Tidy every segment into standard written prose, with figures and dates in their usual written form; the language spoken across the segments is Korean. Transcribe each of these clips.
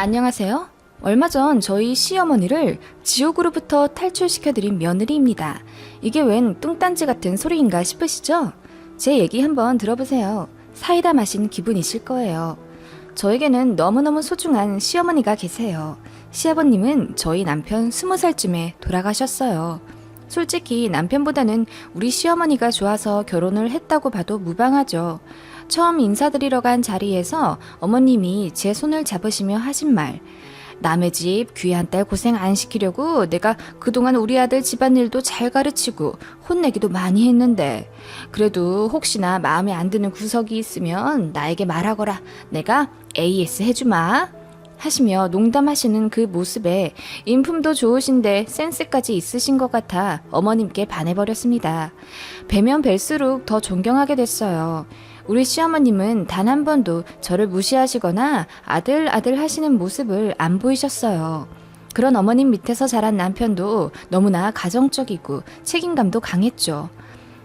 안녕하세요. 얼마 전 저희 시어머니를 지옥으로부터 탈출시켜드린 며느리입니다. 이게 웬 뚱딴지 같은 소리인가 싶으시죠? 제 얘기 한번 들어보세요. 사이다 마신 기분이실 거예요. 저에게는 너무너무 소중한 시어머니가 계세요. 시아버님은 저희 남편 20살쯤에 돌아가셨어요. 솔직히 남편보다는 우리 시어머니가 좋아서 결혼을 했다고 봐도 무방하죠. 처음 인사드리러 간 자리에서 어머님이 제 손을 잡으시며 하신 말, 남의 집 귀한 딸 고생 안 시키려고 내가 그동안 우리 아들 집안일도 잘 가르치고 혼내기도 많이 했는데 그래도 혹시나 마음에 안 드는 구석이 있으면 나에게 말하거라. 내가 AS 해주마. 하시며 농담하시는 그 모습에 인품도 좋으신데 센스까지 있으신 것 같아 어머님께 반해버렸습니다. 뵈면 뵐수록 더 존경하게 됐어요. 우리 시어머님은 단 한 번도 저를 무시하시거나 아들 하시는 모습을 안 보이셨어요. 그런 어머님 밑에서 자란 남편도 너무나 가정적이고 책임감도 강했죠.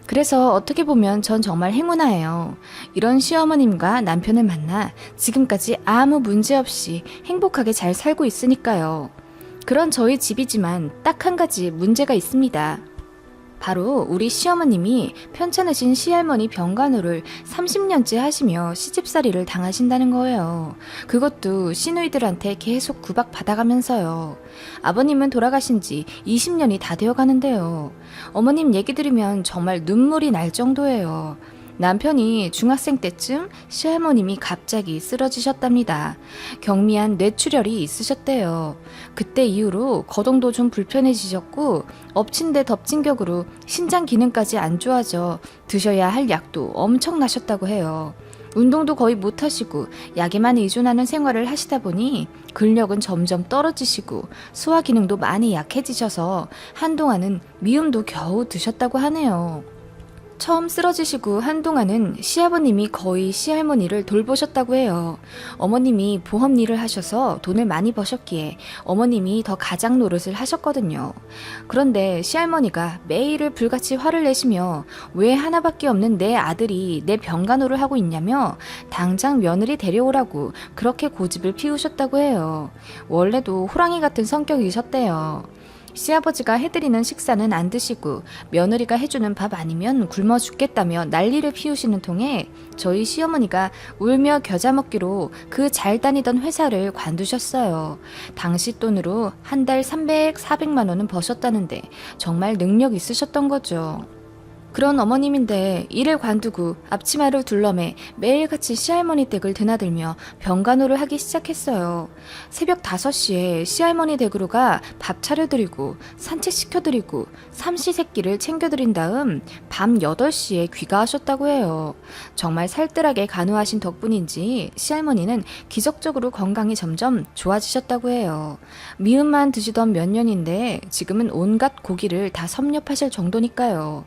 그래서 어떻게 보면 전 정말 행운아예요. 이런 시어머님과 남편을 만나 지금까지 아무 문제 없이 행복하게 잘 살고 있으니까요. 그런 저희 집이지만 딱 한 가지 문제가 있습니다. 바로 우리 시어머님이 편찮으신 시할머니 병간호를 30년째 하시며 시집살이를 당하신다는 거예요. 그것도 시누이들한테 계속 구박받아가면서요. 아버님은 돌아가신 지 20년이 다 되어 가는데요. 어머님 얘기 들으면 정말 눈물이 날 정도예요. 남편이 중학생 때쯤 시할머님이 갑자기 쓰러지셨답니다. 경미한 뇌출혈이 있으셨대요. 그때 이후로 거동도 좀 불편해지셨고 엎친 데 덮친 격으로 신장 기능까지 안 좋아져 드셔야 할 약도 엄청나셨다고 해요. 운동도 거의 못하시고 약에만 의존하는 생활을 하시다 보니 근력은 점점 떨어지시고 소화 기능도 많이 약해지셔서 한동안은 미움도 겨우 드셨다고 하네요. 처음 쓰러지시고 한동안은 시아버님이 거의 시할머니를 돌보셨다고 해요. 어머님이 보험 일을 하셔서 돈을 많이 버셨기에 어머님이 더 가장 노릇을 하셨거든요. 그런데 시할머니가 매일을 불같이 화를 내시며 왜 하나밖에 없는 내 아들이 내 병간호를 하고 있냐며 당장 며느리 데려오라고 그렇게 고집을 피우셨다고 해요. 원래도 호랑이 같은 성격이셨대요. 시아버지가 해드리는 식사는 안 드시고 며느리가 해주는 밥 아니면 굶어 죽겠다며 난리를 피우시는 통에 저희 시어머니가 울며 겨자 먹기로 그 잘 다니던 회사를 관두셨어요. 당시 돈으로 한 달 300, 400만 원은 버셨다는데 정말 능력 있으셨던 거죠. 그런 어머님인데 일을 관두고 앞치마를 둘러매 매일같이 시할머니 댁을 드나들며 병간호를 하기 시작했어요. 새벽 5시에 시할머니 댁으로 가 밥 차려드리고 산책시켜드리고 삼시세끼를 챙겨드린 다음 밤 8시에 귀가하셨다고 해요. 정말 살뜰하게 간호하신 덕분인지 시할머니는 기적적으로 건강이 점점 좋아지셨다고 해요. 미음만 드시던 몇 년인데 지금은 온갖 고기를 다 섭렵하실 정도니까요.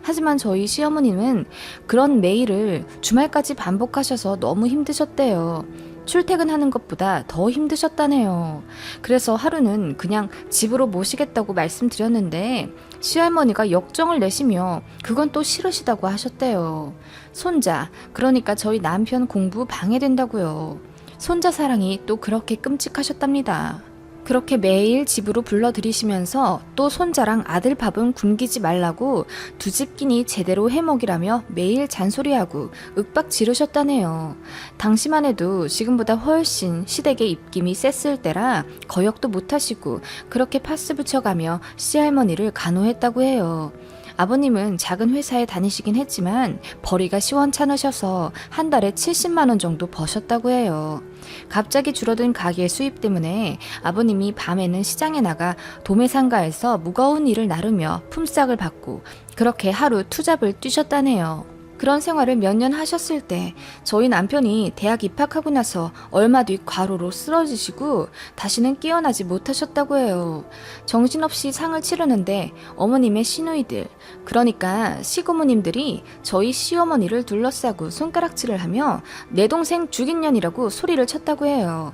하지만 저희 시어머님은 그런 매일을 주말까지 반복하셔서 너무 힘드셨대요. 출퇴근하는 것보다 더 힘드셨다네요. 그래서 하루는 그냥 집으로 모시겠다고 말씀드렸는데 시할머니가 역정을 내시며 그건 또 싫으시다고 하셨대요. 손자, 그러니까 저희 남편 공부 방해된다고요. 손자 사랑이 또 그렇게 끔찍하셨답니다. 그렇게 매일 집으로 불러들이시면서 또 손자랑 아들 밥은 굶기지 말라고 두 집 끼니 제대로 해먹이라며 매일 잔소리하고 윽박 지르셨다네요. 당시만 해도 지금보다 훨씬 시댁의 입김이 셌을 때라 거역도 못하시고 그렇게 파스 붙여가며 시할머니를 간호했다고 해요. 아버님은 작은 회사에 다니시긴 했지만 벌이가 시원찮으셔서 한 달에 70만 원 정도 버셨다고 해요. 갑자기 줄어든 가게 수입 때문에 아버님이 밤에는 시장에 나가 도매상가에서 무거운 일을 나르며 품삯을 받고 그렇게 하루 투잡을 뛰셨다네요. 그런 생활을 몇 년 하셨을 때 저희 남편이 대학 입학하고 나서 얼마 뒤 과로로 쓰러지시고 다시는 깨어나지 못하셨다고 해요. 정신없이 상을 치르는데 어머님의 시누이들, 그러니까 시고모님들이 저희 시어머니를 둘러싸고 손가락질을 하며 내 동생 죽인 년이라고 소리를 쳤다고 해요.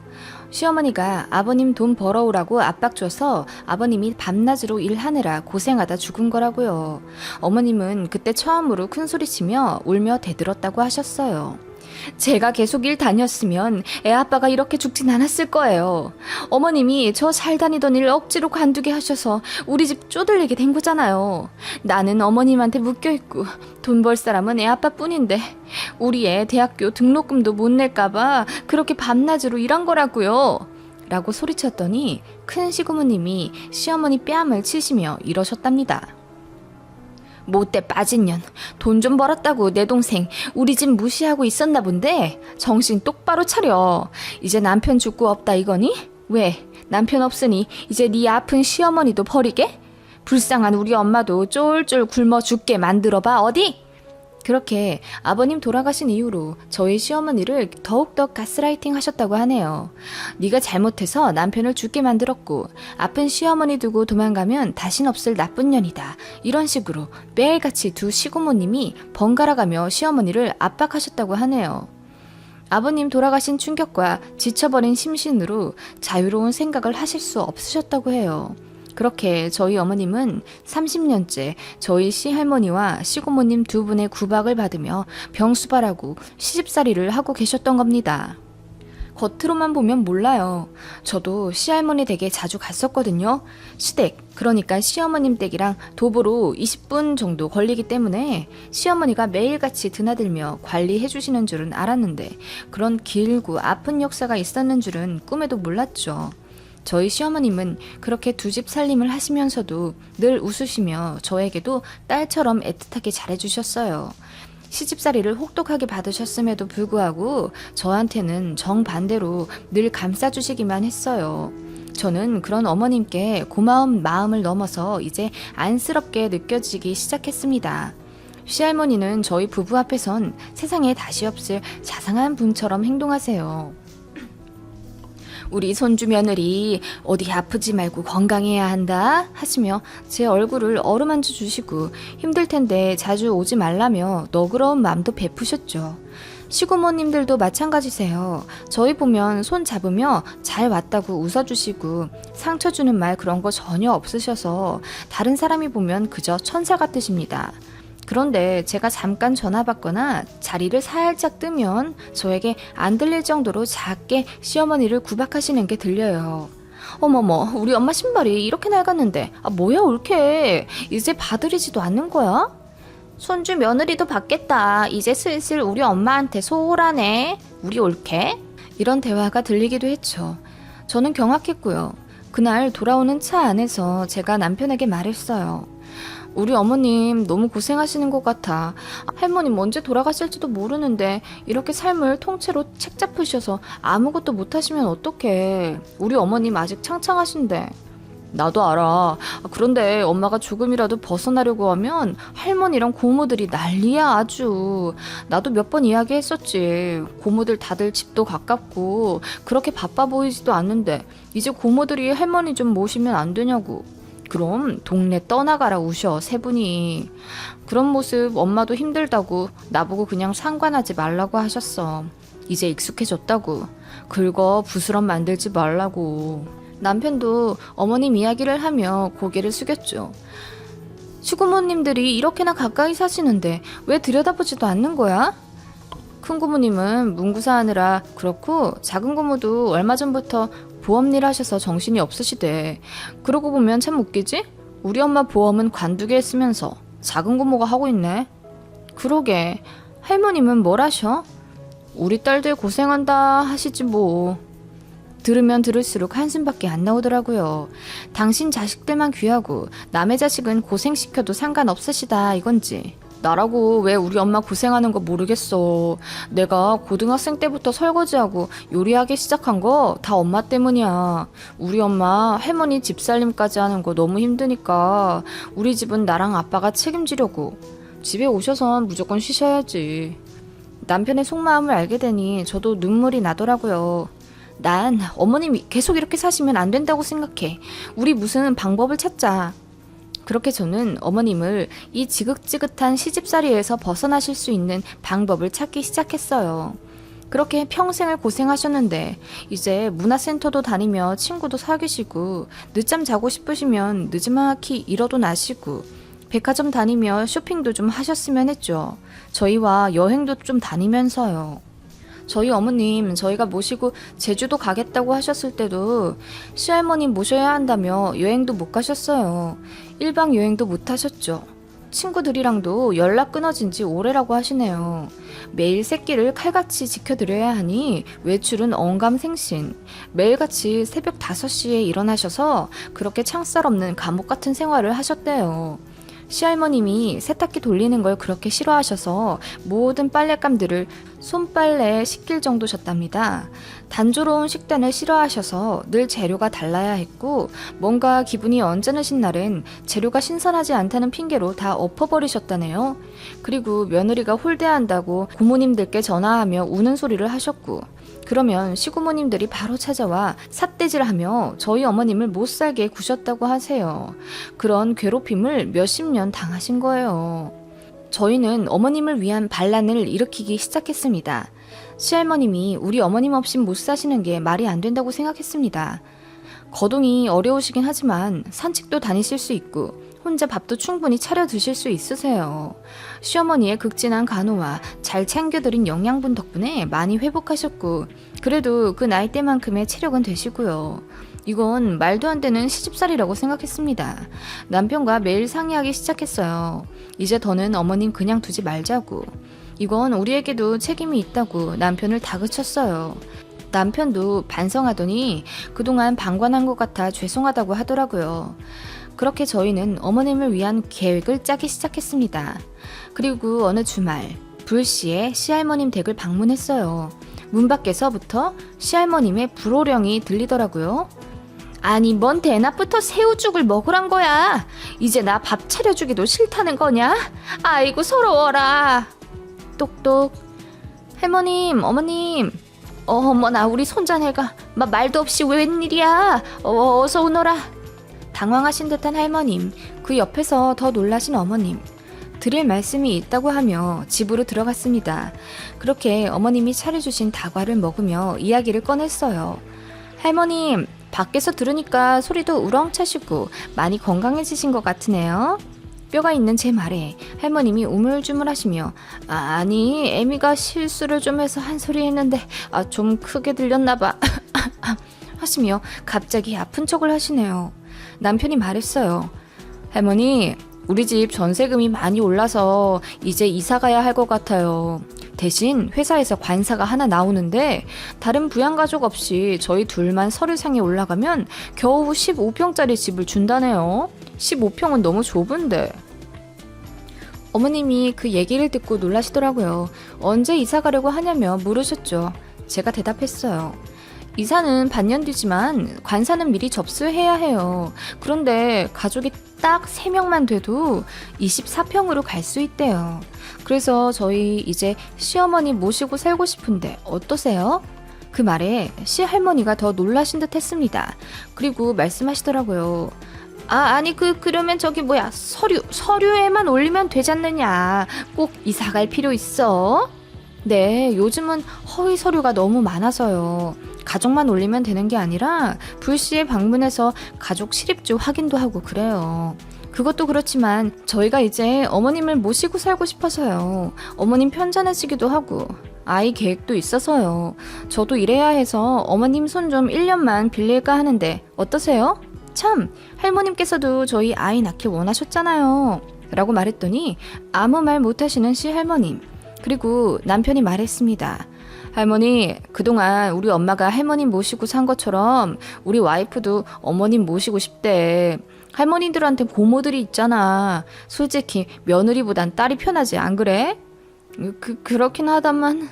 시어머니가 아버님 돈 벌어오라고 압박 줘서 아버님이 밤낮으로 일하느라 고생하다 죽은 거라고요. 어머님은 그때 처음으로 큰소리치며 울며 대들었다고 하셨어요. 제가 계속 일 다녔으면 애 아빠가 이렇게 죽진 않았을 거예요. 어머님이 저 잘 다니던 일 억지로 관두게 하셔서 우리 집 쪼들리게 된 거잖아요. 나는 어머님한테 묶여있고 돈 벌 사람은 애 아빠뿐인데 우리 애 대학교 등록금도 못 낼까봐 그렇게 밤낮으로 일한 거라고요. 라고 소리쳤더니 큰 시고모님이 시어머니 뺨을 치시며 이러셨답니다. 못돼 빠진 년, 돈 좀 벌었다고 내 동생 우리 집 무시하고 있었나 본데 정신 똑바로 차려. 이제 남편 죽고 없다 이거니? 왜? 남편 없으니 이제 네 아픈 시어머니도 버리게? 불쌍한 우리 엄마도 쫄쫄 굶어 죽게 만들어봐 어디? 그렇게 아버님 돌아가신 이후로 저희 시어머니를 더욱더 가스라이팅 하셨다고 하네요. 네가 잘못해서 남편을 죽게 만들었고 아픈 시어머니 두고 도망가면 다신 없을 나쁜 년이다. 이런 식으로 매일같이 두 시고모님이 번갈아가며 시어머니를 압박하셨다고 하네요. 아버님 돌아가신 충격과 지쳐버린 심신으로 자유로운 생각을 하실 수 없으셨다고 해요. 그렇게 저희 어머님은 30년째 저희 시할머니와 시고모님 두 분의 구박을 받으며 병수발하고 시집살이를 하고 계셨던 겁니다. 겉으로만 보면 몰라요. 저도 시할머니 댁에 자주 갔었거든요. 시댁, 그러니까 시어머님 댁이랑 도보로 20분 정도 걸리기 때문에 시어머니가 매일같이 드나들며 관리해 주시는 줄은 알았는데 그런 길고 아픈 역사가 있었는 줄은 꿈에도 몰랐죠. 저희 시어머님은 그렇게 두 집 살림을 하시면서도 늘 웃으시며 저에게도 딸처럼 애틋하게 잘해주셨어요. 시집살이를 혹독하게 받으셨음에도 불구하고 저한테는 정반대로 늘 감싸주시기만 했어요. 저는 그런 어머님께 고마운 마음을 넘어서 이제 안쓰럽게 느껴지기 시작했습니다. 시할머니는 저희 부부 앞에선 세상에 다시 없을 자상한 분처럼 행동하세요. 우리 손주 며느리 어디 아프지 말고 건강해야 한다 하시며 제 얼굴을 어루만져 주시고 힘들 텐데 자주 오지 말라며 너그러운 마음도 베푸셨죠. 시고모님들도 마찬가지세요. 저희 보면 손 잡으며 잘 왔다고 웃어주시고 상처 주는 말 그런 거 전혀 없으셔서 다른 사람이 보면 그저 천사 같으십니다. 그런데 제가 잠깐 전화 받거나 자리를 살짝 뜨면 저에게 안 들릴 정도로 작게 시어머니를 구박하시는 게 들려요. 어머머, 우리 엄마 신발이 이렇게 낡았는데 뭐야 옳게 이제 봐드리지도 않는 거야? 손주 며느리도 받겠다. 이제 슬슬 우리 엄마한테 소홀하네. 우리 옳게? 이런 대화가 들리기도 했죠. 저는 경악했고요. 그날 돌아오는 차 안에서 제가 남편에게 말했어요. 우리 어머님 너무 고생하시는 것 같아. 할머님 언제 돌아가실지도 모르는데 이렇게 삶을 통째로 책 잡으셔서 아무것도 못하시면 어떡해. 우리 어머님 아직 창창하신데. 나도 알아. 그런데 엄마가 조금이라도 벗어나려고 하면 할머니랑 고모들이 난리야 아주. 나도 몇 번 이야기했었지. 고모들 다들 집도 가깝고 그렇게 바빠 보이지도 않는데 이제 고모들이 할머니 좀 모시면 안 되냐고. 그럼 동네 떠나가라 우셔 세 분이. 그런 모습 엄마도 힘들다고 나보고 그냥 상관하지 말라고 하셨어. 이제 익숙해졌다고. 긁어 부스럼 만들지 말라고. 남편도 어머님 이야기를 하며 고개를 숙였죠. 시고모님들이 이렇게나 가까이 사시는데 왜 들여다보지도 않는 거야? 큰 고모님은 문구사 하느라 그렇고 작은 고모도 얼마 전부터 보험일 하셔서 정신이 없으시대. 그러고 보면 참 웃기지? 우리 엄마 보험은 관두게 했으면서 작은 고모가 하고 있네. 그러게. 할머님은 뭘 하셔? 우리 딸들 고생한다 하시지 뭐. 들으면 들을수록 한숨밖에 안 나오더라고요. 당신 자식들만 귀하고 남의 자식은 고생시켜도 상관없으시다 이건지. 나라고 왜 우리 엄마 고생하는 거 모르겠어. 내가 고등학생 때부터 설거지하고 요리하기 시작한 거 다 엄마 때문이야. 우리 엄마 할머니 집살림까지 하는 거 너무 힘드니까 우리 집은 나랑 아빠가 책임지려고. 집에 오셔선 무조건 쉬셔야지. 남편의 속마음을 알게 되니 저도 눈물이 나더라고요. 난 어머님이 계속 이렇게 사시면 안 된다고 생각해. 우리 무슨 방법을 찾자. 그렇게 저는 어머님을 이 지긋지긋한 시집살이에서 벗어나실 수 있는 방법을 찾기 시작했어요. 그렇게 평생을 고생하셨는데 이제 문화센터도 다니며 친구도 사귀시고 늦잠 자고 싶으시면 늦지막히 일어도 나시고 백화점 다니며 쇼핑도 좀 하셨으면 했죠. 저희와 여행도 좀 다니면서요. 저희 어머님 저희가 모시고 제주도 가겠다고 하셨을 때도 시할머니 모셔야 한다며 여행도 못 가셨어요. 1박 여행도 못 하셨죠. 친구들이랑도 연락 끊어진 지 오래라고 하시네요. 매일 새끼를 칼같이 지켜드려야 하니 외출은 언감생신. 매일같이 새벽 5시에 일어나셔서 그렇게 창살 없는 감옥 같은 생활을 하셨대요. 시할머님이 세탁기 돌리는 걸 그렇게 싫어하셔서 모든 빨랫감들을 손빨래에 씻길 정도셨답니다. 단조로운 식단을 싫어하셔서 늘 재료가 달라야 했고 뭔가 기분이 언짢으신 날은 재료가 신선하지 않다는 핑계로 다 엎어버리셨다네요. 그리고 며느리가 홀대한다고 고모님들께 전화하며 우는 소리를 하셨고 그러면 시고모님들이 바로 찾아와 삿대질하며 저희 어머님을 못살게 구셨다고 하세요. 그런 괴롭힘을 몇십 년 당하신 거예요. 저희는 어머님을 위한 반란을 일으키기 시작했습니다. 시할머님이 우리 어머님 없이 못 사시는 게 말이 안 된다고 생각했습니다. 거동이 어려우시긴 하지만 산책도 다니실 수 있고 혼자 밥도 충분히 차려 드실 수 있으세요. 시어머니의 극진한 간호와 잘 챙겨드린 영양분 덕분에 많이 회복하셨고 그래도 그 나이대만큼의 체력은 되시고요. 이건 말도 안 되는 시집살이라고 생각했습니다. 남편과 매일 상의하기 시작했어요. 이제 더는 어머님 그냥 두지 말자고. 이건 우리에게도 책임이 있다고 남편을 다그쳤어요. 남편도 반성하더니 그동안 방관한 것 같아 죄송하다고 하더라고요. 그렇게 저희는 어머님을 위한 계획을 짜기 시작했습니다. 그리고 어느 주말 불시에 시할머님 댁을 방문했어요. 문 밖에서부터 시할머님의 불호령이 들리더라고요. 아니 뭔 대낮부터 새우죽을 먹으란 거야. 이제 나 밥 차려주기도 싫다는 거냐? 아이고 서러워라. 똑똑. 할머님, 어머님. 어머나 우리 손자네가 말도 없이 웬일이야. 어서 오너라. 당황하신 듯한 할머님, 그 옆에서 더 놀라신 어머님. 드릴 말씀이 있다고 하며 집으로 들어갔습니다. 그렇게 어머님이 차려주신 다과를 먹으며 이야기를 꺼냈어요. 할머님, 밖에서 들으니까 소리도 우렁차시고 많이 건강해지신 것 같으네요. 뼈가 있는 제 말에 할머님이 우물쭈물하시며 아니 애미가 실수를 좀 해서 한 소리 했는데 좀 크게 들렸나봐 하시며 갑자기 아픈 척을 하시네요. 남편이 말했어요. 할머니, 우리 집 전세금이 많이 올라서 이제 이사 가야 할 것 같아요. 대신 회사에서 관사가 하나 나오는데 다른 부양가족 없이 저희 둘만 서류상에 올라가면 겨우 15평짜리 집을 준다네요. 15평은 너무 좁은데. 어머님이 그 얘기를 듣고 놀라시더라고요. 언제 이사 가려고 하냐며 물으셨죠. 제가 대답했어요. 이사는 반년 뒤지만 관사는 미리 접수해야 해요. 그런데 가족이 딱 3명만 돼도 24평으로 갈 수 있대요. 그래서 저희 이제 시어머니 모시고 살고 싶은데 어떠세요? 그 말에 시할머니가 더 놀라신 듯 했습니다. 그리고 말씀하시더라고요. 아니 그러면 저기 서류에만 올리면 되잖느냐. 꼭 이사 갈 필요 있어? 네, 요즘은 허위 서류가 너무 많아서요. 가족만 올리면 되는 게 아니라 불시에 방문해서 가족 실입주 확인도 하고 그래요. 그것도 그렇지만 저희가 이제 어머님을 모시고 살고 싶어서요. 어머님 편찮으시기도 하고 아이 계획도 있어서요. 저도 일해야 해서 어머님 손 좀 1년만 빌릴까 하는데 어떠세요? 참, 할머님께서도 저희 아이 낳기 원하셨잖아요. 라고 말했더니 아무 말 못하시는 시할머님. 그리고 남편이 말했습니다. 할머니, 그동안 우리 엄마가 할머님 모시고 산 것처럼 우리 와이프도 어머님 모시고 싶대. 할머니들한테 고모들이 있잖아. 솔직히 며느리보단 딸이 편하지, 안 그래? 그렇긴 하다만.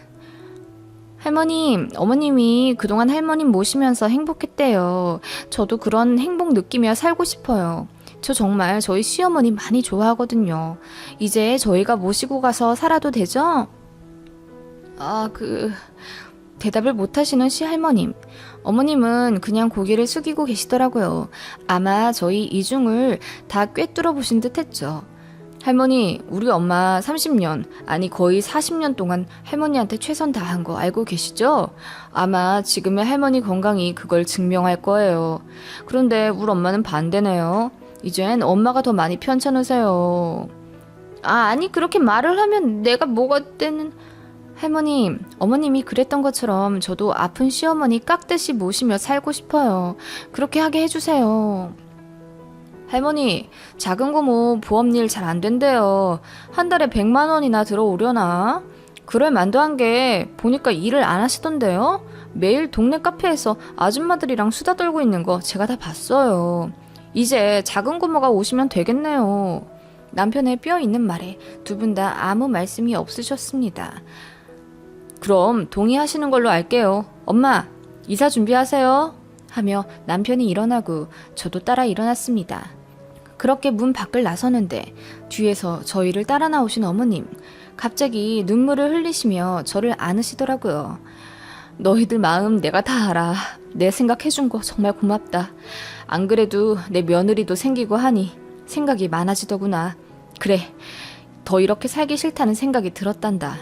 할머님, 어머님이 그동안 할머님 모시면서 행복했대요. 저도 그런 행복 느끼며 살고 싶어요. 저 정말 저희 시어머니 많이 좋아하거든요. 이제 저희가 모시고 가서 살아도 되죠? 대답을 못하시는 시할머님. 어머님은 그냥 고개를 숙이고 계시더라고요. 아마 저희 이중을 다 꿰뚫어 보신 듯 했죠. 할머니, 우리 엄마 30년, 아니 거의 40년 동안 할머니한테 최선 다한 거 알고 계시죠? 아마 지금의 할머니 건강이 그걸 증명할 거예요. 그런데 우리 엄마는 반대네요. 이젠 엄마가 더 많이 편찮으세요. 아니 그렇게 말을 하면 내가 뭐가 되는... 할머님, 어머님이 그랬던 것처럼 저도 아픈 시어머니 깍듯이 모시며 살고 싶어요. 그렇게 하게 해주세요. 할머니, 작은 고모 보험일 잘 안 된대요. 한 달에 100만 원이나 들어오려나? 그럴 만도 한 게 보니까 일을 안 하시던데요? 매일 동네 카페에서 아줌마들이랑 수다 떨고 있는 거 제가 다 봤어요. 이제 작은 고모가 오시면 되겠네요. 남편의 뼈 있는 말에 두 분 다 아무 말씀이 없으셨습니다. 그럼 동의하시는 걸로 알게요. 엄마, 이사 준비하세요. 하며 남편이 일어나고 저도 따라 일어났습니다. 그렇게 문 밖을 나서는데 뒤에서 저희를 따라 나오신 어머님, 갑자기 눈물을 흘리시며 저를 안으시더라고요. 너희들 마음 내가 다 알아. 내 생각해준 거 정말 고맙다. 안 그래도 내 며느리도 생기고 하니 생각이 많아지더구나. 그래, 더 이렇게 살기 싫다는 생각이 들었단다.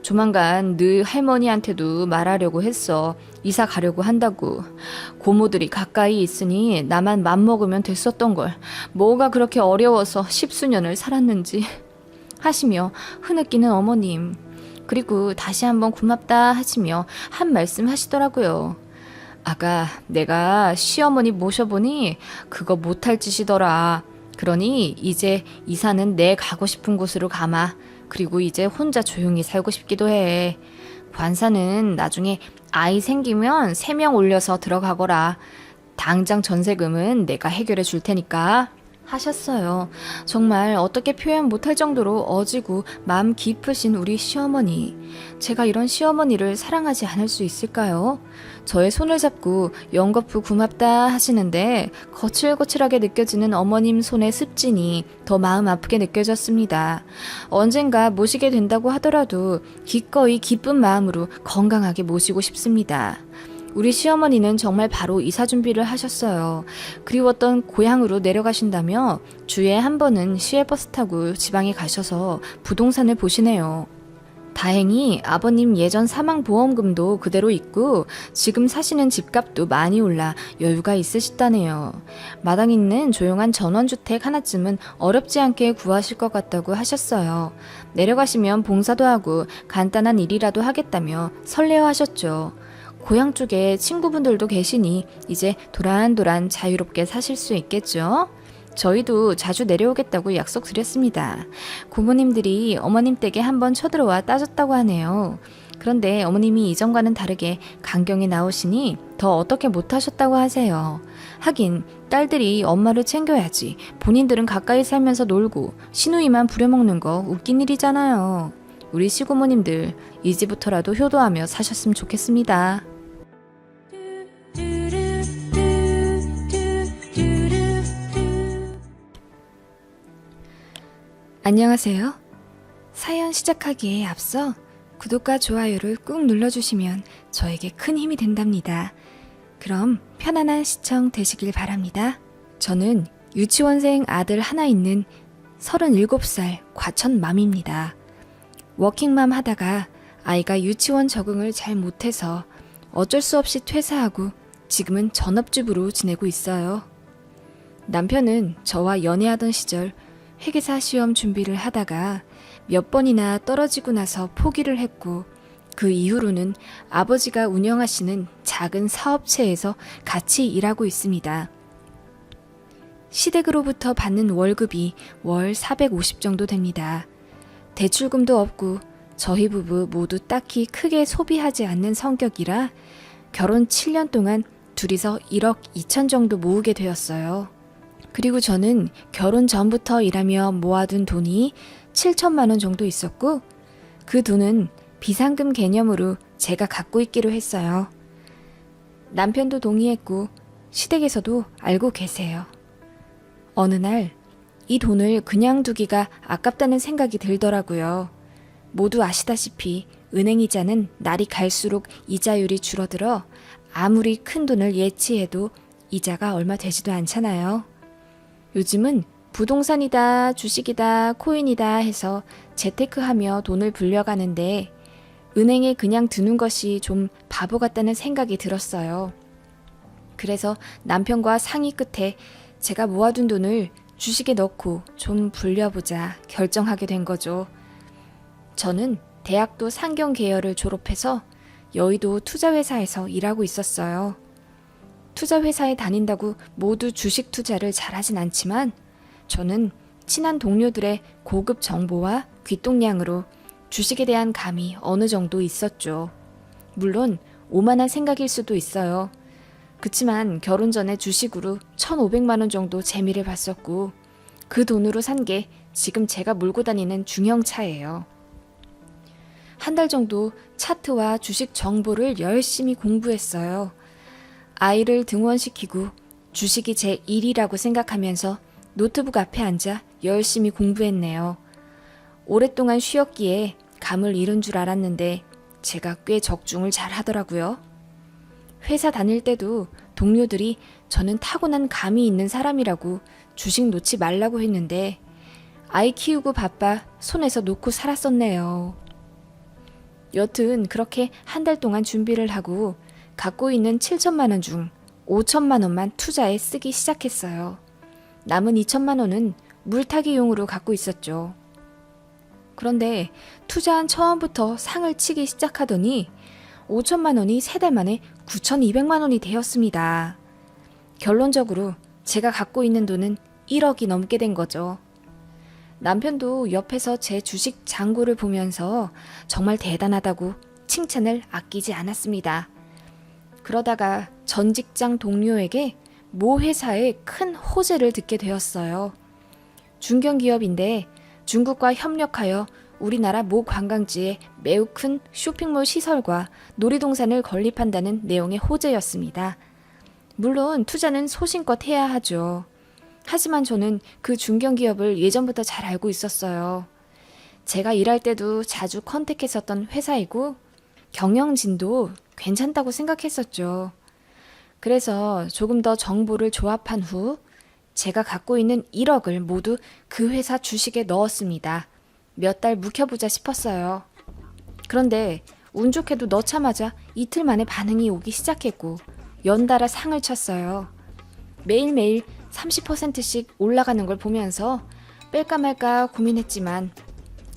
조만간 너 할머니한테도 말하려고 했어. 이사 가려고 한다고. 고모들이 가까이 있으니 나만 맘먹으면 됐었던 걸. 뭐가 그렇게 어려워서 10수년을 살았는지 하시며 흐느끼는 어머님. 그리고 다시 한번 고맙다 하시며 한 말씀 하시더라고요. 아가, 내가 시어머니 모셔보니 그거 못할 짓이더라. 그러니 이제 이사는 내 가고 싶은 곳으로 가마. 그리고 이제 혼자 조용히 살고 싶기도 해. 관사는 나중에 아이 생기면 3명 올려서 들어가거라. 당장 전세금은 내가 해결해 줄 테니까 하셨어요. 정말 어떻게 표현 못할 정도로 어지고 마음 깊으신 우리 시어머니. 제가 이런 시어머니를 사랑하지 않을 수 있을까요? 저의 손을 잡고 연거푸 고맙다 하시는데 거칠거칠하게 느껴지는 어머님 손의 습진이 더 마음 아프게 느껴졌습니다. 언젠가 모시게 된다고 하더라도 기꺼이 기쁜 마음으로 건강하게 모시고 싶습니다. 우리 시어머니는 정말 바로 이사 준비를 하셨어요. 그리웠던 고향으로 내려가신다며 주에 한 번은 시외버스 타고 지방에 가셔서 부동산을 보시네요. 다행히 아버님 예전 사망보험금도 그대로 있고 지금 사시는 집값도 많이 올라 여유가 있으시다네요. 마당 있는 조용한 전원주택 하나쯤은 어렵지 않게 구하실 것 같다고 하셨어요. 내려가시면 봉사도 하고 간단한 일이라도 하겠다며 설레어하셨죠. 고향 쪽에 친구분들도 계시니 이제 도란도란 자유롭게 사실 수 있겠죠? 저희도 자주 내려오겠다고 약속드렸습니다. 고모님들이 어머님 댁에 한번 쳐들어와 따졌다고 하네요. 그런데 어머님이 이전과는 다르게 강경에 나오시니 더 어떻게 못하셨다고 하세요. 하긴 딸들이 엄마를 챙겨야지 본인들은 가까이 살면서 놀고 시누이만 부려먹는 거 웃긴 일이잖아요. 우리 시고모님들 이제부터라도 효도하며 사셨으면 좋겠습니다. 안녕하세요. 사연 시작하기에 앞서 구독과 좋아요를 꾹 눌러주시면 저에게 큰 힘이 된답니다. 그럼 편안한 시청 되시길 바랍니다. 저는 유치원생 아들 하나 있는 37살 과천맘입니다. 워킹맘 하다가 아이가 유치원 적응을 잘 못해서 어쩔 수 없이 퇴사하고 지금은 전업주부로 지내고 있어요. 남편은 저와 연애하던 시절 회계사 시험 준비를 하다가 몇 번이나 떨어지고 나서 포기를 했고 그 이후로는 아버지가 운영하시는 작은 사업체에서 같이 일하고 있습니다. 시댁으로부터 받는 월급이 월 450 정도 됩니다. 대출금도 없고 저희 부부 모두 딱히 크게 소비하지 않는 성격이라 결혼 7년 동안 둘이서 1억 2천 정도 모으게 되었어요. 그리고 저는 결혼 전부터 일하며 모아둔 돈이 7천만 원 정도 있었고 그 돈은 비상금 개념으로 제가 갖고 있기로 했어요. 남편도 동의했고 시댁에서도 알고 계세요. 어느 날 이 돈을 그냥 두기가 아깝다는 생각이 들더라고요. 모두 아시다시피 은행 이자는 날이 갈수록 이자율이 줄어들어 아무리 큰 돈을 예치해도 이자가 얼마 되지도 않잖아요. 요즘은 부동산이다, 주식이다, 코인이다 해서 재테크하며 돈을 불려가는데 은행에 그냥 두는 것이 좀 바보 같다는 생각이 들었어요. 그래서 남편과 상의 끝에 제가 모아둔 돈을 주식에 넣고 좀 불려보자 결정하게 된 거죠. 저는 대학도 상경 계열을 졸업해서 여의도 투자회사에서 일하고 있었어요. 투자회사에 다닌다고 모두 주식 투자를 잘하진 않지만 저는 친한 동료들의 고급 정보와 귀동량으로 주식에 대한 감이 어느 정도 있었죠. 물론 오만한 생각일 수도 있어요. 그치만 결혼 전에 주식으로 1,500만 원 정도 재미를 봤었고 그 돈으로 산 게 지금 제가 몰고 다니는 중형차예요. 한 달 정도 차트와 주식 정보를 열심히 공부했어요. 아이를 등원시키고 주식이 제 일이라고 생각하면서 노트북 앞에 앉아 열심히 공부했네요. 오랫동안 쉬었기에 감을 잃은 줄 알았는데 제가 꽤 적중을 잘 하더라고요. 회사 다닐 때도 동료들이 저는 타고난 감이 있는 사람이라고 주식 놓지 말라고 했는데 아이 키우고 바빠 손에서 놓고 살았었네요. 여튼 그렇게 한 달 동안 준비를 하고 갖고 있는 7천만 원 중 5천만 원만 투자에 쓰기 시작했어요. 남은 2천만 원은 물타기용으로 갖고 있었죠. 그런데 투자한 처음부터 상을 치기 시작하더니 5천만 원이 3달 만에 9,200만 원이 되었습니다. 결론적으로 제가 갖고 있는 돈은 1억이 넘게 된 거죠. 남편도 옆에서 제 주식 잔고를 보면서 정말 대단하다고 칭찬을 아끼지 않았습니다. 그러다가 전 직장 동료에게 모 회사의 큰 호재를 듣게 되었어요. 중견기업인데 중국과 협력하여 우리나라 모 관광지에 매우 큰 쇼핑몰 시설과 놀이동산을 건립한다는 내용의 호재였습니다. 물론 투자는 소신껏 해야 하죠. 하지만 저는 그 중견기업을 예전부터 잘 알고 있었어요. 제가 일할 때도 자주 컨택했었던 회사이고 경영진도 괜찮다고 생각했었죠. 그래서 조금 더 정보를 조합한 후 제가 갖고 있는 1억을 모두 그 회사 주식에 넣었습니다. 몇 달 묵혀보자 싶었어요. 그런데 운 좋게도 넣자마자 이틀 만에 반응이 오기 시작했고 연달아 상을 쳤어요. 매일매일 30%씩 올라가는 걸 보면서 뺄까 말까 고민했지만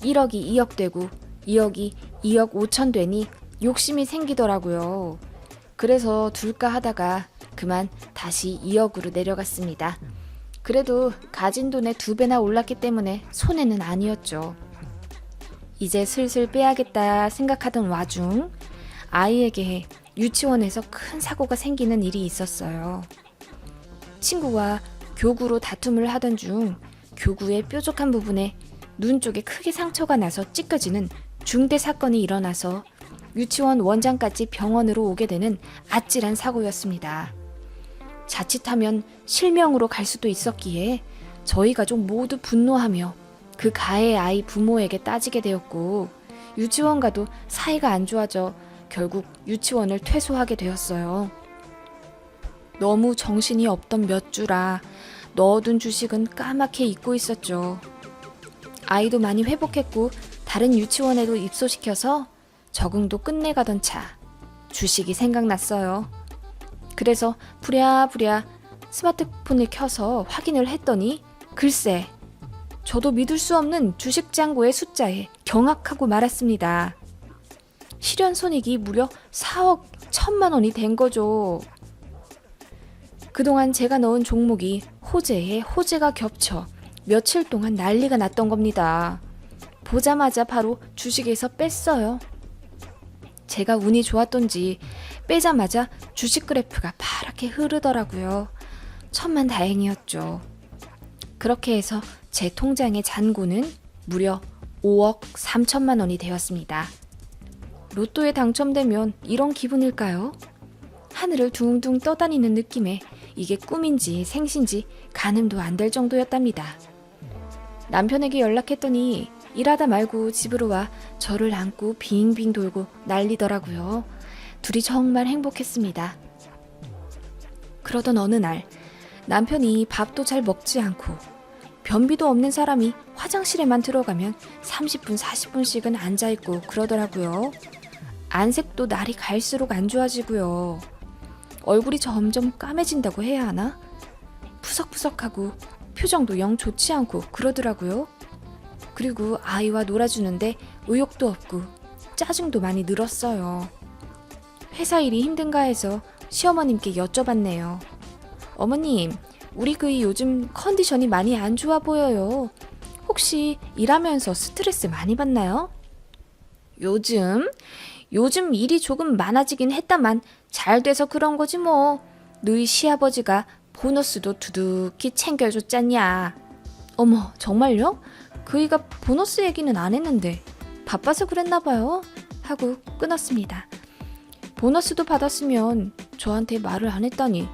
1억이 2억 되고 2억이 2억 5천 되니 욕심이 생기더라고요. 그래서 둘까 하다가 그만 다시 2억으로 내려갔습니다. 그래도 가진 돈의 2배나 올랐기 때문에 손해는 아니었죠. 이제 슬슬 빼야겠다 생각하던 와중 아이에게 유치원에서 큰 사고가 생기는 일이 있었어요. 친구와 교구로 다툼을 하던 중 교구의 뾰족한 부분에 눈 쪽에 크게 상처가 나서 찢겨지는 중대 사건이 일어나서 유치원 원장까지 병원으로 오게 되는 아찔한 사고였습니다. 자칫하면 실명으로 갈 수도 있었기에 저희 가족 모두 분노하며 그 가해 아이 부모에게 따지게 되었고 유치원과도 사이가 안 좋아져 결국 유치원을 퇴소하게 되었어요. 너무 정신이 없던 몇 주라 넣어둔 주식은 까맣게 잊고 있었죠. 아이도 많이 회복했고 다른 유치원에도 입소시켜서 적응도 끝내가던 차 주식이 생각났어요. 그래서 부랴부랴 스마트폰을 켜서 확인을 했더니 글쎄 저도 믿을 수 없는 주식 잔고의 숫자에 경악하고 말았습니다. 실현 손익이 무려 4억 1천만 원이 된 거죠. 그동안 제가 넣은 종목이 호재에 호재가 겹쳐 며칠 동안 난리가 났던 겁니다. 보자마자 바로 주식에서 뺐어요. 제가 운이 좋았던지 빼자마자 주식 그래프가 파랗게 흐르더라고요. 천만다행이었죠. 그렇게 해서 제 통장의 잔고는 무려 5억 3천만 원이 되었습니다. 로또에 당첨되면 이런 기분일까요? 하늘을 둥둥 떠다니는 느낌에 이게 꿈인지 생신지 가늠도 안 될 정도였답니다. 남편에게 연락했더니 일하다 말고 집으로 와 저를 안고 빙빙 돌고 난리더라고요. 둘이 정말 행복했습니다. 그러던 어느 날 남편이 밥도 잘 먹지 않고 변비도 없는 사람이 화장실에만 들어가면 30분, 40분씩은 앉아있고 그러더라고요. 안색도 날이 갈수록 안 좋아지고요. 얼굴이 점점 까매진다고 해야 하나? 푸석푸석하고 표정도 영 좋지 않고 그러더라고요. 그리고 아이와 놀아주는데 의욕도 없고 짜증도 많이 늘었어요. 회사 일이 힘든가 해서 시어머님께 여쭤봤네요. 어머님, 우리 그이 요즘 컨디션이 많이 안 좋아 보여요. 혹시 일하면서 스트레스 많이 받나요? 요즘 일이 조금 많아지긴 했다만 잘 돼서 그런 거지 뭐. 너희 시아버지가 보너스도 두둑히 챙겨줬잖냐. 어머, 정말요? 그이가 보너스 얘기는 안 했는데 바빠서 그랬나 봐요. 하고 끊었습니다. 보너스도 받았으면 저한테 말을 안 했다니.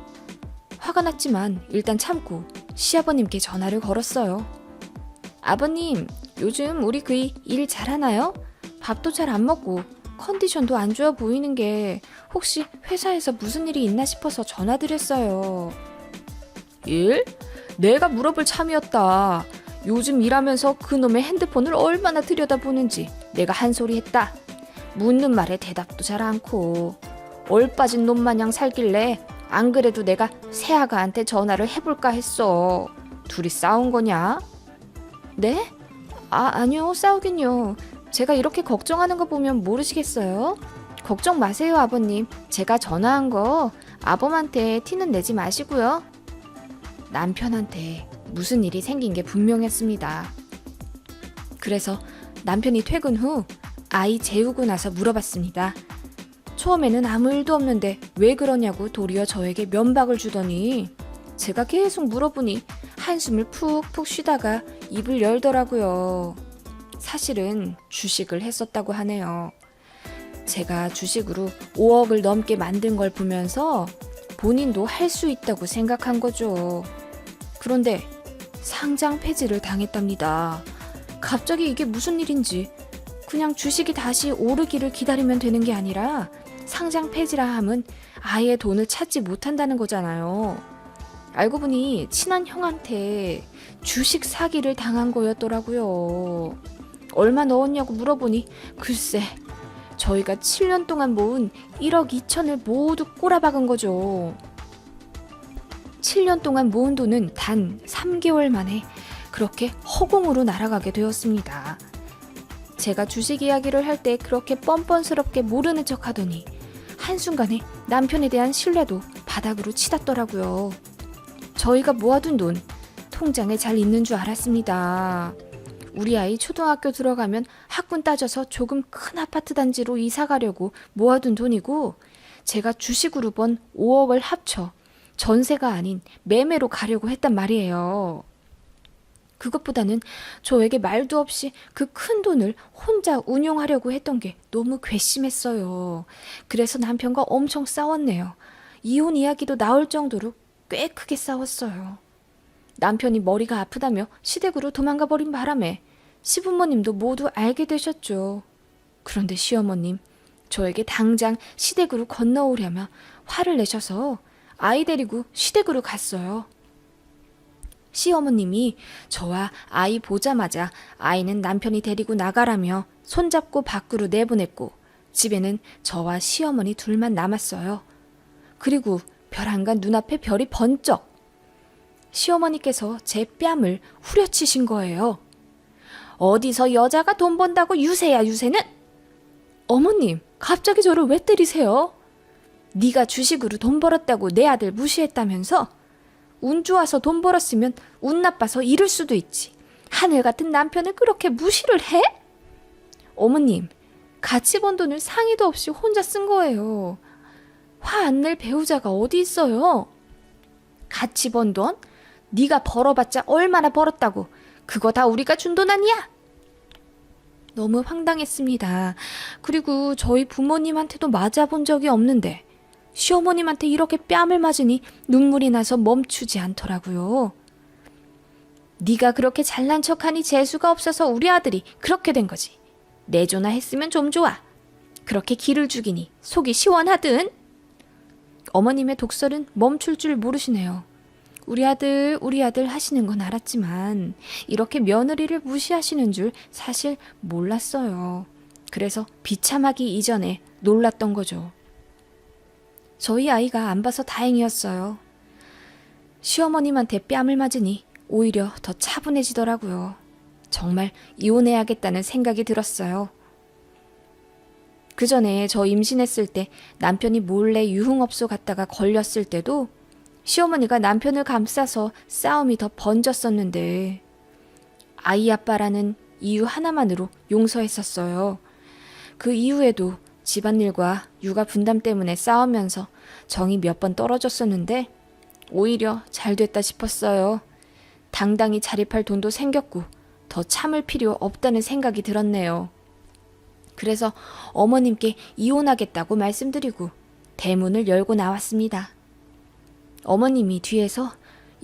화가 났지만 일단 참고 시아버님께 전화를 걸었어요. 아버님, 요즘 우리 그이 일 잘하나요? 밥도 잘 안 먹고 컨디션도 안 좋아 보이는 게 혹시 회사에서 무슨 일이 있나 싶어서 전화드렸어요. 일? 내가 물어볼 참이었다. 요즘 일하면서 그놈의 핸드폰을 얼마나 들여다보는지 내가 한 소리 했다. 묻는 말에 대답도 잘 않고 얼빠진 놈 마냥 살길래 안 그래도 내가 새아가한테 전화를 해볼까 했어. 둘이 싸운 거냐? 네? 아니요, 싸우긴요. 제가 이렇게 걱정하는 거 보면 모르시겠어요? 걱정 마세요, 아버님. 제가 전화한 거 아범한테 티는 내지 마시고요. 남편한테 무슨 일이 생긴 게 분명했습니다. 그래서 남편이 퇴근 후 아이 재우고 나서 물어봤습니다. 처음에는 아무 일도 없는데 왜 그러냐고 도리어 저에게 면박을 주더니 제가 계속 물어보니 한숨을 푹푹 쉬다가 입을 열더라고요. 사실은 주식을 했었다고 하네요. 제가 주식으로 5억을 넘게 만든 걸 보면서 본인도 할 수 있다고 생각한 거죠. 그런데 상장 폐지를 당했답니다. 갑자기 이게 무슨 일인지 그냥 주식이 다시 오르기를 기다리면 되는 게 아니라 상장 폐지라 함은 아예 돈을 찾지 못한다는 거잖아요. 알고 보니 친한 형한테 주식 사기를 당한 거였더라고요. 얼마 넣었냐고 물어보니 글쎄 저희가 7년 동안 모은 1억 2천을 모두 꼬라박은 거죠. 7년 동안 모은 돈은 단 3개월 만에 그렇게 허공으로 날아가게 되었습니다. 제가 주식 이야기를 할 때 그렇게 뻔뻔스럽게 모르는 척 하더니 한순간에 남편에 대한 신뢰도 바닥으로 치닫더라고요. 저희가 모아둔 돈 통장에 잘 있는 줄 알았습니다. 우리 아이 초등학교 들어가면 학군 따져서 조금 큰 아파트 단지로 이사 가려고 모아둔 돈이고 제가 주식으로 번 5억을 합쳐 전세가 아닌 매매로 가려고 했단 말이에요. 그것보다는 저에게 말도 없이 그 큰 돈을 혼자 운용하려고 했던 게 너무 괘씸했어요. 그래서 남편과 엄청 싸웠네요. 이혼 이야기도 나올 정도로 꽤 크게 싸웠어요. 남편이 머리가 아프다며 시댁으로 도망가 버린 바람에 시부모님도 모두 알게 되셨죠. 그런데 시어머님, 저에게 당장 시댁으로 건너오려며 화를 내셔서 아이 데리고 시댁으로 갔어요. 시어머님이 저와 아이 보자마자 아이는 남편이 데리고 나가라며 손잡고 밖으로 내보냈고 집에는 저와 시어머니 둘만 남았어요. 그리고 벼랑간 눈앞에 별이 번쩍. 시어머니께서 제 뺨을 후려치신 거예요. 어디서 여자가 돈 번다고 유세야 유세는? 어머님, 갑자기 저를 왜 때리세요? 네가 주식으로 돈 벌었다고 내 아들 무시했다면서? 운 좋아서 돈 벌었으면 운 나빠서 잃을 수도 있지. 하늘 같은 남편을 그렇게 무시를 해? 어머님, 같이 번 돈을 상의도 없이 혼자 쓴 거예요. 화 안 낼 배우자가 어디 있어요? 같이 번 돈? 네가 벌어봤자 얼마나 벌었다고. 그거 다 우리가 준 돈 아니야? 너무 황당했습니다. 그리고 저희 부모님한테도 맞아본 적이 없는데 시어머님한테 이렇게 뺨을 맞으니 눈물이 나서 멈추지 않더라고요. 네가 그렇게 잘난 척하니 재수가 없어서 우리 아들이 그렇게 된 거지. 내조나 했으면 좀 좋아. 그렇게 기를 죽이니 속이 시원하든. 어머님의 독설은 멈출 줄 모르시네요. 우리 아들 하시는 건 알았지만 이렇게 며느리를 무시하시는 줄 사실 몰랐어요. 그래서 비참하기 이전에 놀랐던 거죠. 저희 아이가 안 봐서 다행이었어요. 시어머님한테 뺨을 맞으니 오히려 더 차분해지더라고요. 정말 이혼해야겠다는 생각이 들었어요. 그 전에 저 임신했을 때 남편이 몰래 유흥업소 갔다가 걸렸을 때도 시어머니가 남편을 감싸서 싸움이 더 번졌었는데 아이 아빠라는 이유 하나만으로 용서했었어요. 그 이후에도 집안일과 육아 분담 때문에 싸우면서 정이 몇 번 떨어졌었는데 오히려 잘 됐다 싶었어요. 당당히 자립할 돈도 생겼고 더 참을 필요 없다는 생각이 들었네요. 그래서 어머님께 이혼하겠다고 말씀드리고 대문을 열고 나왔습니다. 어머님이 뒤에서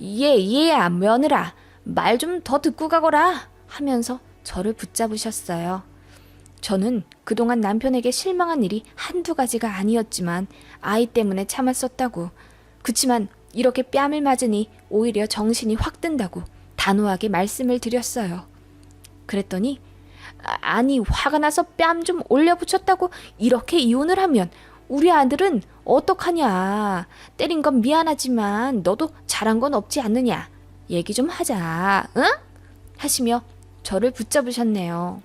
얘야 며느라 말 좀 더 듣고 가거라 하면서 저를 붙잡으셨어요. 저는 그동안 남편에게 실망한 일이 한두 가지가 아니었지만 아이 때문에 참았었다고, 그치만 이렇게 뺨을 맞으니 오히려 정신이 확 든다고 단호하게 말씀을 드렸어요. 그랬더니 아니 화가 나서 뺨 좀 올려붙였다고 이렇게 이혼을 하면 우리 아들은 어떡하냐. 때린 건 미안하지만 너도 잘한 건 없지 않느냐. 얘기 좀 하자. 응? 하시며 저를 붙잡으셨네요.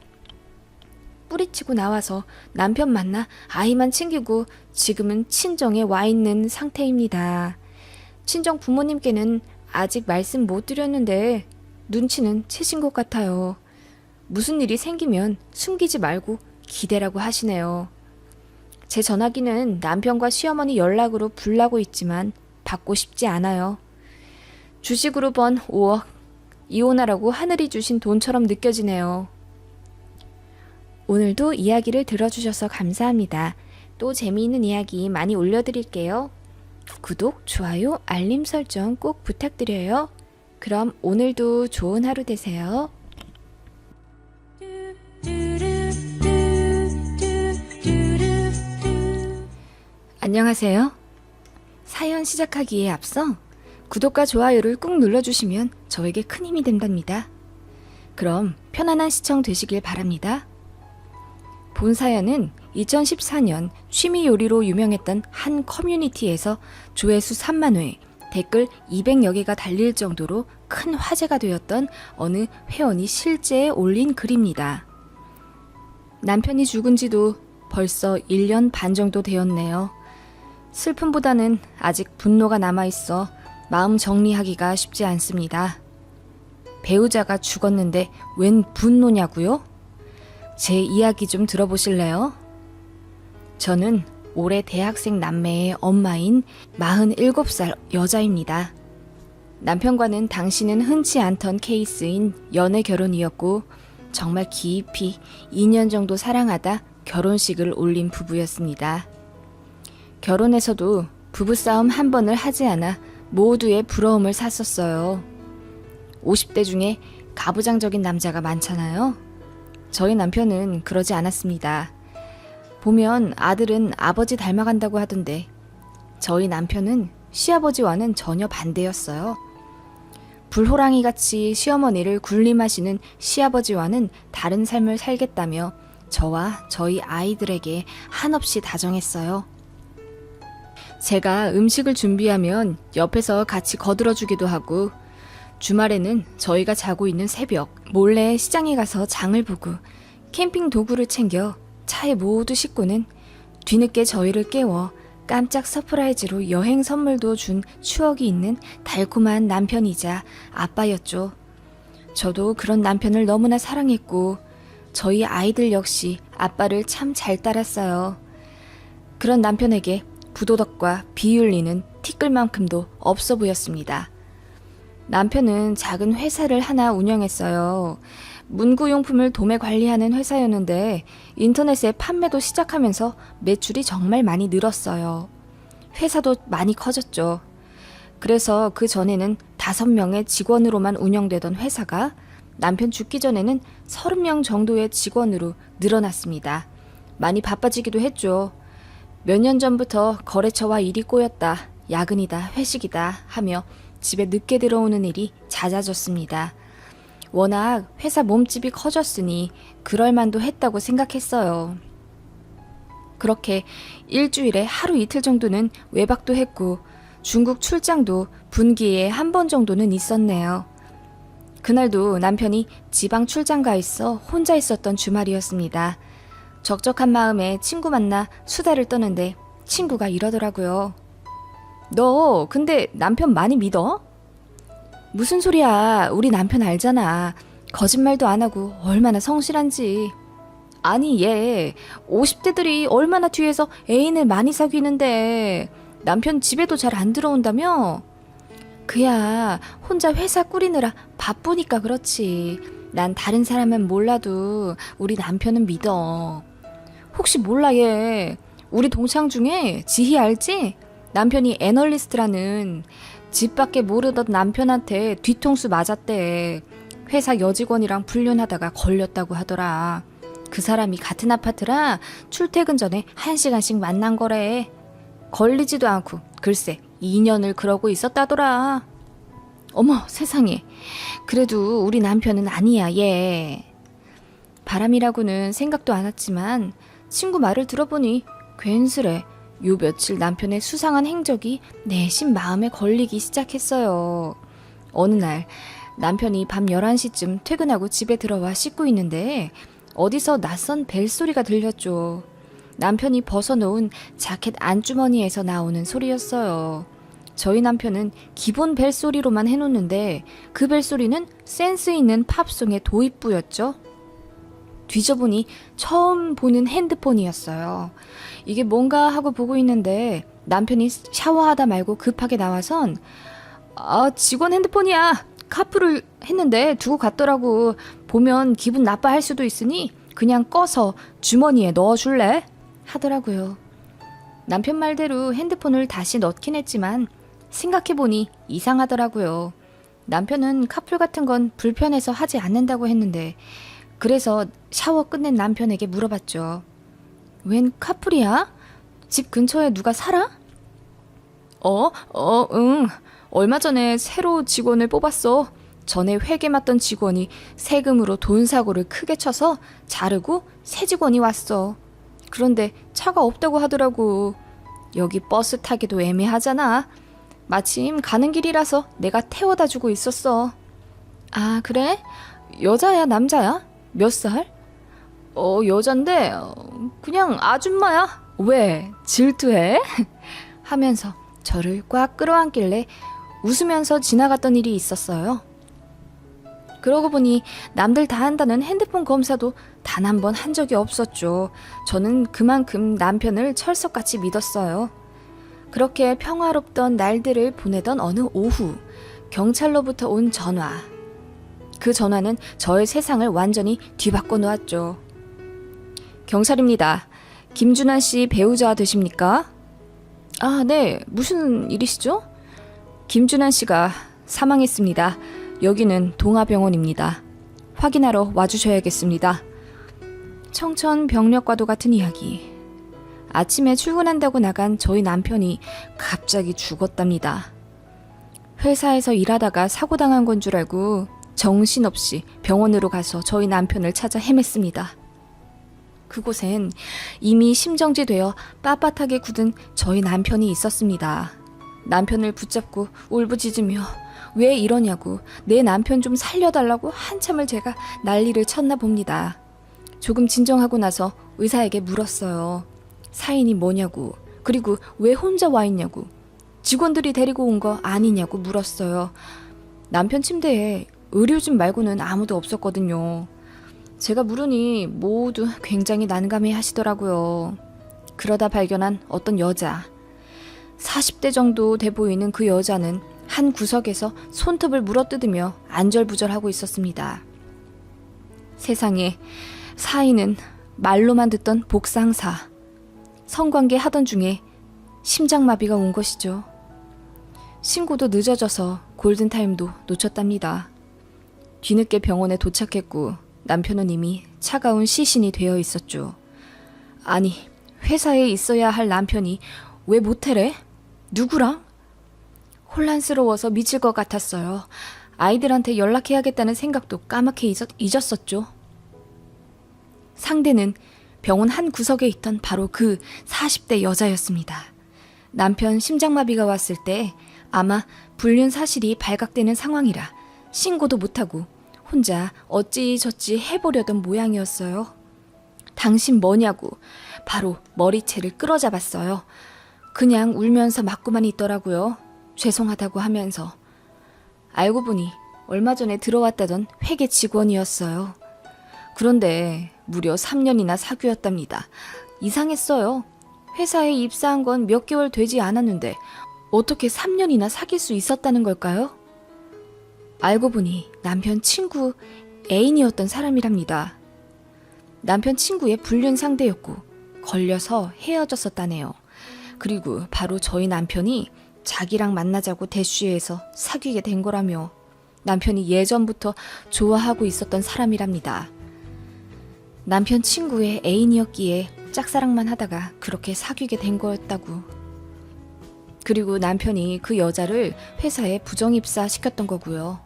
뿌리치고 나와서 남편 만나 아이만 챙기고 지금은 친정에 와 있는 상태입니다. 친정 부모님께는 아직 말씀 못 드렸는데 눈치는 채신 것 같아요. 무슨 일이 생기면 숨기지 말고 기대라고 하시네요. 제 전화기는 남편과 시어머니 연락으로 불나고 있지만 받고 싶지 않아요. 주식으로 번 5억, 이혼하라고 하늘이 주신 돈처럼 느껴지네요. 오늘도 이야기를 들어주셔서 감사합니다. 또 재미있는 이야기 많이 올려드릴게요. 구독, 좋아요, 알림 설정 꼭 부탁드려요. 그럼 오늘도 좋은 하루 되세요. 안녕하세요. 사연 시작하기에 앞서 구독과 좋아요를 꾹 눌러주시면 저에게 큰 힘이 된답니다. 그럼 편안한 시청 되시길 바랍니다. 본 사연은 2014년 취미 요리로 유명했던 한 커뮤니티에서 조회수 3만 회, 댓글 200여 개가 달릴 정도로 큰 화제가 되었던 어느 회원이 실제에 올린 글입니다. 남편이 죽은 지도 벌써 1년 반 정도 되었네요. 슬픔보다는 아직 분노가 남아있어 마음 정리하기가 쉽지 않습니다. 배우자가 죽었는데 웬 분노냐고요? 제 이야기 좀 들어보실래요? 저는 올해 대학생 남매의 엄마인 47살 여자입니다. 남편과는 당시는 흔치 않던 케이스인 연애 결혼이었고 정말 깊이 2년 정도 사랑하다 결혼식을 올린 부부였습니다. 결혼해서도 부부싸움 한 번을 하지 않아 모두의 부러움을 샀었어요. 50대 중에 가부장적인 남자가 많잖아요. 저희 남편은 그러지 않았습니다. 보면 아들은 아버지 닮아간다고 하던데 저희 남편은 시아버지와는 전혀 반대였어요. 불호랑이같이 시어머니를 군림하시는 시아버지와는 다른 삶을 살겠다며 저와 저희 아이들에게 한없이 다정했어요. 제가 음식을 준비하면 옆에서 같이 거들어주기도 하고 주말에는 저희가 자고 있는 새벽 몰래 시장에 가서 장을 보고 캠핑 도구를 챙겨 차에 모두 싣고는 뒤늦게 저희를 깨워 깜짝 서프라이즈로 여행 선물도 준 추억이 있는 달콤한 남편이자 아빠였죠. 저도 그런 남편을 너무나 사랑했고 저희 아이들 역시 아빠를 참 잘 따랐어요. 그런 남편에게 부도덕과 비윤리는 티끌만큼도 없어 보였습니다. 남편은 작은 회사를 하나 운영했어요. 문구용품을 도매 관리하는 회사였는데 인터넷에 판매도 시작하면서 매출이 정말 많이 늘었어요. 회사도 많이 커졌죠. 그래서 그 전에는 5명의 직원으로만 운영되던 회사가 남편 죽기 전에는 30명 정도의 직원으로 늘어났습니다. 많이 바빠지기도 했죠. 몇 년 전부터 거래처와 일이 꼬였다, 야근이다, 회식이다 하며 집에 늦게 들어오는 일이 잦아졌습니다. 워낙 회사 몸집이 커졌으니 그럴만도 했다고 생각했어요. 그렇게 일주일에 하루 이틀 정도는 외박도 했고 중국 출장도 분기에 한 번 정도는 있었네요. 그날도 남편이 지방 출장 가 있어 혼자 있었던 주말이었습니다. 적적한 마음에 친구 만나 수다를 떠는데 친구가 이러더라고요. 너 근데 남편 많이 믿어? 무슨 소리야. 우리 남편 알잖아. 거짓말도 안 하고 얼마나 성실한지. 아니 얘 50대들이 얼마나 뒤에서 애인을 많이 사귀는데 남편 집에도 잘 안 들어온다며? 그야 혼자 회사 꾸리느라 바쁘니까 그렇지. 난 다른 사람은 몰라도 우리 남편은 믿어. 혹시 몰라 얘. 우리 동창 중에 지희 알지? 남편이 애널리스트라는. 집 밖에 모르던 남편한테 뒤통수 맞았대. 회사 여직원이랑 불륜하다가 걸렸다고 하더라. 그 사람이 같은 아파트라 출퇴근 전에 1시간씩 만난 거래. 걸리지도 않고 글쎄 2년을 그러고 있었다더라. 어머 세상에. 그래도 우리 남편은 아니야 얘. 바람이라고는 생각도 않았지만 친구 말을 들어보니 괜스레 요 며칠 남편의 수상한 행적이 내심 마음에 걸리기 시작했어요. 어느 날 남편이 밤 11시쯤 퇴근하고 집에 들어와 씻고 있는데 어디서 낯선 벨소리가 들렸죠. 남편이 벗어놓은 자켓 안주머니에서 나오는 소리였어요. 저희 남편은 기본 벨소리로만 해놓는데 그 벨소리는 센스 있는 팝송의 도입부였죠. 뒤져보니 처음 보는 핸드폰이었어요. 이게 뭔가 하고 보고 있는데 남편이 샤워하다 말고 급하게 나와선 직원 핸드폰이야. 카풀을 했는데 두고 갔더라고. 보면 기분 나빠할 수도 있으니 그냥 꺼서 주머니에 넣어줄래? 하더라고요. 남편 말대로 핸드폰을 다시 넣긴 했지만 생각해보니 이상하더라고요. 남편은 카풀 같은 건 불편해서 하지 않는다고 했는데 그래서 샤워 끝낸 남편에게 물어봤죠. 웬 카풀이야? 집 근처에 누가 살아? 응. 얼마 전에 새로 직원을 뽑았어. 전에 회계 맡던 직원이 세금으로 돈 사고를 크게 쳐서 자르고 새 직원이 왔어. 그런데 차가 없다고 하더라고. 여기 버스 타기도 애매하잖아. 마침 가는 길이라서 내가 태워다 주고 있었어. 아, 그래? 여자야, 남자야? 몇 살? 여잔데 그냥 아줌마야. 왜? 질투해? 하면서 저를 꽉 끌어안길래 웃으면서 지나갔던 일이 있었어요. 그러고 보니 남들 다 한다는 핸드폰 검사도 단 한 번 한 적이 없었죠. 저는 그만큼 남편을 철석같이 믿었어요. 그렇게 평화롭던 날들을 보내던 어느 오후, 경찰로부터 온 전화. 그 전화는 저의 세상을 완전히 뒤바꿔 놓았죠. 경찰입니다. 김준환 씨 배우자 되십니까? 아, 네. 무슨 일이시죠? 김준환 씨가 사망했습니다. 여기는 동아병원입니다. 확인하러 와주셔야겠습니다. 청천벽력과도 같은 이야기. 아침에 출근한다고 나간 저희 남편이 갑자기 죽었답니다. 회사에서 일하다가 사고당한 건 줄 알고 정신없이 병원으로 가서 저희 남편을 찾아 헤맸습니다. 그곳엔 이미 심정지되어 빳빳하게 굳은 저희 남편이 있었습니다. 남편을 붙잡고 울부짖으며 왜 이러냐고 내 남편 좀 살려달라고 한참을 제가 난리를 쳤나 봅니다. 조금 진정하고 나서 의사에게 물었어요. 사인이 뭐냐고, 그리고 왜 혼자 와 있냐고, 직원들이 데리고 온 거 아니냐고 물었어요. 남편 침대에 의료진 말고는 아무도 없었거든요. 제가 물으니 모두 굉장히 난감해 하시더라고요. 그러다 발견한 어떤 여자. 40대 정도 돼 보이는 그 여자는 한 구석에서 손톱을 물어뜯으며 안절부절하고 있었습니다. 세상에, 사인은 말로만 듣던 복상사. 성관계 하던 중에 심장마비가 온 것이죠. 신고도 늦어져서 골든타임도 놓쳤답니다. 뒤늦게 병원에 도착했고 남편은 이미 차가운 시신이 되어 있었죠. 아니, 회사에 있어야 할 남편이 왜 모텔에? 누구랑? 혼란스러워서 미칠 것 같았어요. 아이들한테 연락해야겠다는 생각도 까맣게 잊었었죠. 상대는 병원 한 구석에 있던 바로 그 40대 여자였습니다. 남편 심장마비가 왔을 때 아마 불륜 사실이 발각되는 상황이라 신고도 못하고 혼자 어찌저찌 해보려던 모양이었어요. 당신 뭐냐고 바로 머리채를 끌어잡았어요. 그냥 울면서 맞고만 있더라고요. 죄송하다고 하면서. 알고 보니 얼마 전에 들어왔다던 회계 직원이었어요. 그런데 무려 3년이나 사귀었답니다. 이상했어요. 회사에 입사한 건 몇 개월 되지 않았는데 어떻게 3년이나 사귈 수 있었다는 걸까요? 알고 보니 남편 친구 애인이었던 사람이랍니다. 남편 친구의 불륜 상대였고 걸려서 헤어졌었다네요. 그리고 바로 저희 남편이 자기랑 만나자고 대쉬해서 사귀게 된 거라며 남편이 예전부터 좋아하고 있었던 사람이랍니다. 남편 친구의 애인이었기에 짝사랑만 하다가 그렇게 사귀게 된 거였다고. 그리고 남편이 그 여자를 회사에 부정입사 시켰던 거고요.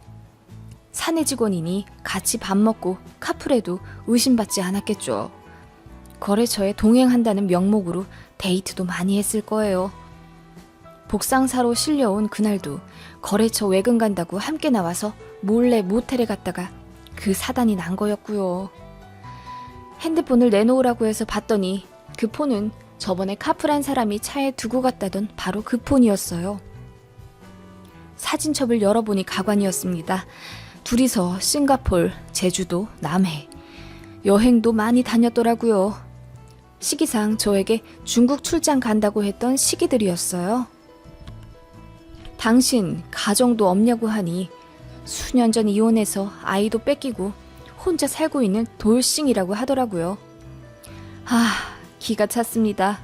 사내 직원이니 같이 밥 먹고 카풀해도 의심받지 않았겠죠. 거래처에 동행한다는 명목으로 데이트도 많이 했을 거예요. 복상사로 실려온 그날도 거래처 외근 간다고 함께 나와서 몰래 모텔에 갔다가 그 사단이 난 거였고요. 핸드폰을 내놓으라고 해서 봤더니 그 폰은 저번에 카풀한 사람이 차에 두고 갔다던 바로 그 폰이었어요. 사진첩을 열어보니 가관이었습니다. 둘이서 싱가폴, 제주도, 남해 여행도 많이 다녔더라고요. 시기상 저에게 중국 출장 간다고 했던 시기들이었어요. 당신 가정도 없냐고 하니 수년 전 이혼해서 아이도 뺏기고 혼자 살고 있는 돌싱이라고 하더라고요. 기가 찼습니다.